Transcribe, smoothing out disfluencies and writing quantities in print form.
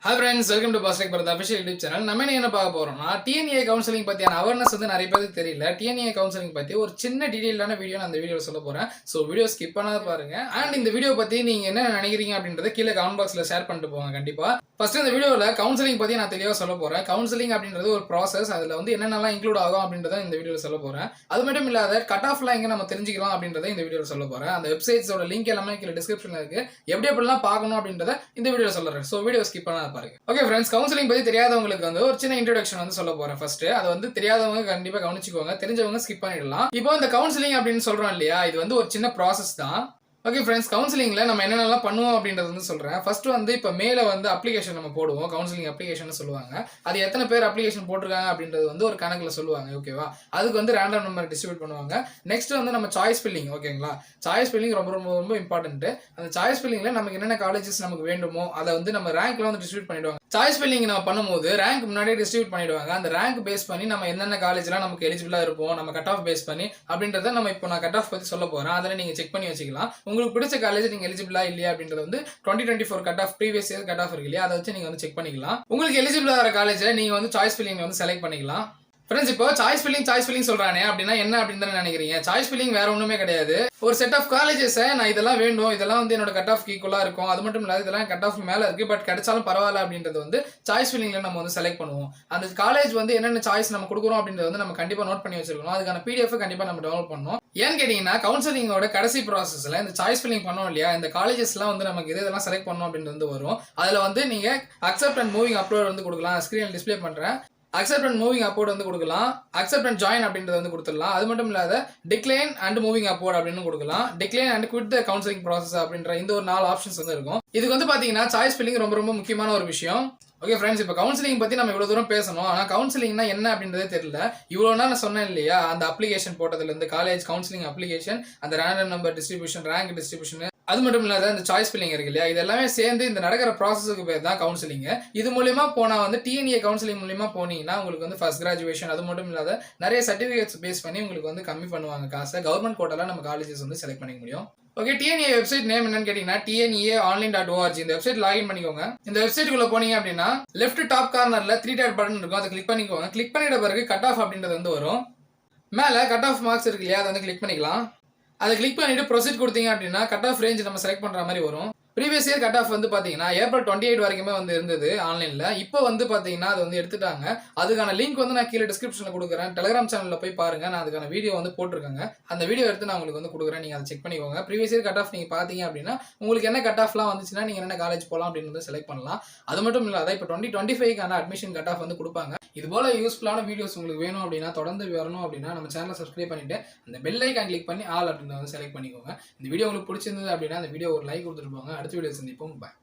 Hi friends, welcome to Boss Tech Bharat official YouTube channel. நம்ம என்ன பார்க்க போறோம்னா TNA கவுன்சிலிங் பத்தியான அவேர்னஸ் வந்து நிறைய பேருக்கு தெரியல. TNA கவுன்சிலிங் பத்தி ஒரு சின்ன டீடைலான வீடியோ நான் இந்த வீடியோல சொல்ல போறேன். சோ வீடியோ ஸ்கிப் பண்ணாத பாருங்க. அண்ட் இந்த வீடியோ பத்தி நீங்க என்ன நினைக்கிறீங்க அப்படின்றத கீழ கமெண்ட் பாக்ஸ்ல ஷேர் பண்ணிட்டு போங்க கண்டிப்பா. ஃபர்ஸ்ட் இந்த வீடியோல கவுன்சிலிங் பத்தி நான் தெளிவா சொல்ல போறேன். கவுன்சிலிங் அப்படின்றது ஒரு ப்ராசஸ். அதுல வந்து என்னென்னலாம் இன்க்ளூட் ஆகும் அப்படின்றத இந்த வீடியோல சொல்ல போறேன். அது மட்டும் இல்லாத கட் ஆஃப்லாம் எங்க நம்ம தெரிஞ்சுக்கலாம் அப்படின்றத இந்த வீடியோல சொல்ல போறேன். அந்த வெப்சைட்ஸோட லிங்க் எல்லாமே கீழ டிஸ்கிரிப்ஷன்ல இருக்கு. எப்படி எப்படிலாம் பார்க்கணும் அப்படின்றத இந்த வீடியோல சொல்றேன். சோ வீடியோ ஸ்கிப் பண்ணாத பாருங்க. ஓகே ஃப்ரெண்ட்ஸ், கவுன்சிலிங் பத்தி தெரியாதவங்களுக்கு வந்து ஒரு சின்ன இன்ட்ரோடக்ஷன் வந்து சொல்ல போறேன். ஃபர்ஸ்ட் அதை வந்து தெரியாதவங்க கண்டிப்பா கவனிச்சுக்கோங்க, தெரிஞ்சவங்க ஸ்கிப் பண்ணிடலாம். இப்போ இந்த கவுன்சிலிங் அப்படின்னு சொல்றோம் இல்லையா, இது வந்து ஒரு சின்ன ப்ராசஸ் தான். ஓகே ஃப்ரெண்ட்ஸ், கவுன்சிலிங்ல நம்ம என்னென்னலாம் பண்ணுவோம் அப்படின்றது வந்து சொல்றேன். ஃபர்ஸ்ட் வந்து இப்போ மேல வந்து அப்ளிகேஷன் நம்ம போடுவோம், கவுன்சிலிங் அப்ளிகேஷன் சொல்லுவாங்க. அது எத்தனை பேர் அப்ளிகேஷன் போட்டிருக்காங்க அப்படின்றது வந்து ஒரு கணக்குல சொல்லுவாங்க. ஓகேவா, அதுக்கு வந்து ரேண்டம் நம்பர் டிஸ்ட்ரிபியூட் பண்ணுவாங்க. நெக்ஸ்ட் வந்து நம்ம சாய்ஸ் ஃபில்லிங். ஓகேங்களா, சாய்ஸ் ஃபில்லிங் ரொம்ப ரொம்ப ரொம்ப இம்பார்ட்டன்ட். அந்த சாய்ஸ் ஃபில்லிங்ல நமக்கு என்னென்ன காலேஜஸ் நமக்கு வேண்டுமோ அதை வந்து நம்ம ரேங்க்ல வந்து டிஸ்ட்ரிபியூட் பண்ணிடுவாங்க. சாய்ஸ் ஃபில்லிங் நம்ம பண்ணும்போது ரேங்க் முன்னாடியே டிஸ்ட்ரிபியூட் பண்ணிடுவாங்க. அந்த ரேங்க் பேஸ் பண்ணி நம்ம என்னென்ன காலேஜ்லாம் நமக்கு எலிஜிபிளா இருப்போம், நம்ம கட் ஆஃப் பேஸ் பண்ணி அப்படின்றத நம்ம இப்போ நான் கட் ஆஃப் பத்தி சொல்ல போறேன். அதில் நீங்க செக் பண்ணி வச்சுக்கலாம். உங்களுக்கு பிடிச்ச காலேஜ் நீங்க எலிஜிபிளா இல்லையா அப்படின்றது வந்து 2024 cut off previous year cut off இருக்கு இல்லையா, அதை வச்சு நீங்க வந்து செக் பண்ணிக்கலாம். உங்களுக்கு எலிஜிபிளா வர காலேஜை நீங்க வந்து சாய்ஸ் ஃபில்லிங் வந்து செலக்ட் பண்ணிக்கலாம். ஃப்ரெண்ட்ஸ், இப்போ சாய்ஸ் ஃபில்லிங் சொல்றானே அப்படின்னா என்ன அப்படின்னு தானே நினைக்கிறீங்க? சாய்ஸ் ஃபில்லிங் வேற ஒண்ணுமே கிடையாது. ஒரு செட் ஆஃப் காலேஜஸ் நான் இதெல்லாம் வேண்டும், இதெல்லாம் வந்து என்னோட கட் ஆஃப் ஈக்குவலா இருக்கும், அது மட்டும் இல்லாத இதெல்லாம் கட் ஆஃப் மேல இருக்கு, பட் கிடைச்சாலும் பரவாயில்ல அப்படின்றது வந்து சாய்ஸ் ஃபில்லிங்ல நம்ம வந்து செலக்ட் பண்ணுவோம். அந்த காலேஜ் வந்து என்னென்ன சாய்ஸ் நம்ம கொடுக்குறோம் அப்படின்றது வந்து நம்ம கண்டிப்பா நோட் பண்ணி வச்சிருக்கணும். அதுக்கான PDF கண்டிப்பா நம்ம டவுன்லோட் பண்ணணும். ஏன்னு கேட்டீங்கன்னா, கவுன்சிலிங்கோட கடைசி ப்ராசஸ்ல இந்த சாய்ஸ் ஃபில்லிங் பண்ணோம் இல்லையா, இந்த காலேஜஸ்லாம் வந்து நமக்கு இதெல்லாம் செலக்ட் பண்ணணும் அப்படின்றது வந்து வரும். அதுல வந்து நீங்க அக்செப்ட் அண்ட் மூவிங் அப்லோட் வந்து கொடுக்கலாம். ஸ்கிரீன்ல டிஸ்பிளே பண்றேன். அக்செப்ட் அண்ட் மூவிங் அப்போர்ட் வந்து கொடுக்கலாம். அக்செப்ட் அண்ட் ஜாயின் அப்படின்றது வந்து கொடுத்துடலாம். அது மட்டும் இல்லாத டிக்ளைன் அண்ட் மூவிங் அப்போர்ட் அப்படின்னு கொடுக்கலாம். Decline and quit the counselling process அப்படின்ற இந்த ஒரு 4 ஆப்ஷன்ஸ் வந்து இருக்கும். இதுக்கு வந்து பாத்தீங்கன்னா சாய்ஸ் ஃபில்லிங் ரொம்ப ரொம்ப முக்கியமான ஒரு விஷயம். ஓகே ஃப்ரெண்ட்ஸ், இப்போ கவுன்சிலிங் பத்தி நம்ம இவ்வளவு தூரம் பேசணும். ஆனா கவுன்சிலிங்னா என்ன அப்படின்றதே தெரியல. இவ்வளவு நான் சொன்னேன் இல்லையா, அந்த அப்ளிகேஷன் போட்டதுல இருந்து காலேஜ் கவுன்சிலிங் அப்ளிகேஷன், அந்த random number distribution, rank distribution, அது மட்டும் இல்லாத இந்த சாய்ஸ் ஃபில்லிங் இருக்கு இல்லையா, இது எல்லாமே சேர்ந்து இந்த நடக்கிற ப்ராசஸுக்கு பேர் தான் கவுன்சிலிங். இது மூலியமா போனா வந்து TNA கவுன்சிலிங் மூலியமா போனீங்கன்னா உங்களுக்கு வந்து ஃபர்ஸ்ட் கிராஜுவேஷன், அது மட்டும் இல்லாத நிறைய சர்டிபிகேட்ஸ் பேஸ் பண்ணி உங்களுக்கு வந்து கம்மி பண்ணுவாங்க காசை. கவர்மெண்ட் கோட்டால நம்ம காலேஜஸ் வந்து செலக்ட் பண்ணிக்க முடியும். ஓகே, TNA வெப்சைட் நேம் என்னன்னு கேட்டீங்கன்னா tnaonline.org. இந்த வெப்சைட் லாகின் பண்ணிக்கோங்க. இந்த வெப்சைட்டுக்குள்ள போனீங்க அப்படின்னா லெஃப்ட் டாப் கார்னர்ல 3 டாட் பட்டன் இருக்கும், அதை கிளிக் பண்ணிக்கோங்க. கிளிக் பண்ணிட்ட பிறகு கட் ஆஃப் அப்படின்றது வந்து வரும். மேல கட் ஆஃப் மார்க்ஸ் இருக்கு இல்லையா, அதை வந்து கிளிக் பண்ணிக்கலாம். அதை கிளிக் பண்ணிட்டு ப்ரொசீட் கொடுத்தீங்க அப்படின்னா கட் ஆஃப் ரேஞ்ச் நம்ம செலக்ட் பண்ற மாதிரி வரும். ப்ரீவியஸ் இயர் கட் ஆஃப் வந்து பாத்தீங்கன்னா April 28 வரைக்குமே வந்து இருந்தது ஆன்லைன்ல. இப்போ வந்து பாத்தீங்கன்னா அது வந்து எடுத்துட்டாங்க. அதுக்கான லிங்க் வந்து நான் கீழே டிஸ்கிரிப்ஷன்ல கொடுக்குறேன். டெலிகிராம் சேனல்ல போய் பாருங்க, நான் அதுக்கான வீடியோ வந்து போட்டிருக்கேங்க. அந்த வீடியோ எடுத்து நான் உங்களுக்கு வந்து கொடுக்குறேன், நீங்க அதை செக் பண்ணிக்கோங்க. ப்ரீவியஸ் இயர் கட் ஆஃப் நீங்க பாத்தீங்க அப்படின்னா உங்களுக்கு என்ன கட் ஆஃப்லாம் வந்துச்சுன்னா நீங்க என்ன காலேஜ் போகலாம் அப்படின்னு செலக்ட் பண்ணலாம். அது மட்டும் இல்லாத இப்போ 2025க்கான அட்மிஷன் கட் ஆஃப் வந்து கொடுப்பாங்க. இது போல யூஸ்ஃபுல்லான வீடியோஸ் உங்களுக்கு வேணும் அப்படின்னா, தொடர்ந்து வரணும் அப்படின்னா நம்ம சேனலை சப்ஸ்கிரைப் பண்ணிட்டு அந்த பெல் ஐகான் கிளிக் பண்ணி ஆல் அப்படின்றத வந்து செலக்ட் பண்ணிக்கோங்க. இந்த வீடியோ உங்களுக்கு பிடிச்சிருந்தது அப்படின்னா அந்த வீடியோ ஒரு லைக் கொடுத்துட்டு போங்க. அடுத்த வீடியோ சந்திப்போம். பாய்.